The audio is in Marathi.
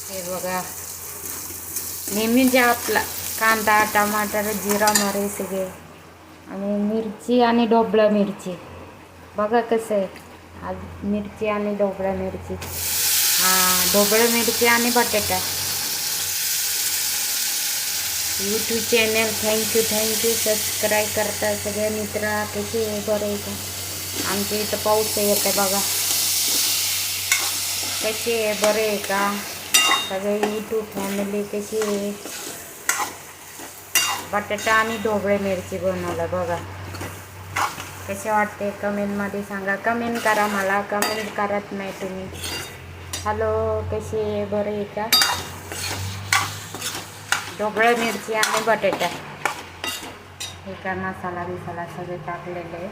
हे बघा, नेहमीचे आपला कांदा, टमाटर, जिरा मोहरी सगळे आणि मिरची आणि ढोबळं मिरची. बघा कसं आहे आज, मिरची आणि ढोबळं मिरची. ढोबळं मिरची आणि बटाटा. यूट्यूब चॅनल थँक्यू सबस्क्राईब करता सगळे मित्र. कसे आहे, बरं आहे का? आमच्या इथं पाऊस येत आहे बघा. कसे आहे, बरे आहे का सगळे यूट्यूब फॅमिली? कशी आहे? बटाटा आणि ढोबळे मिरची बनवलं बघा. कसे वाटते कमेंटमध्ये सांगा. कमेंट करा, मला कमेंट करत नाही तुम्ही. हॅलो, कशी आहे, बरे आहे का? ढोबळं मिरची आणि बटाटा हे का मसाला बिसाला सगळे टाकलेले आहे.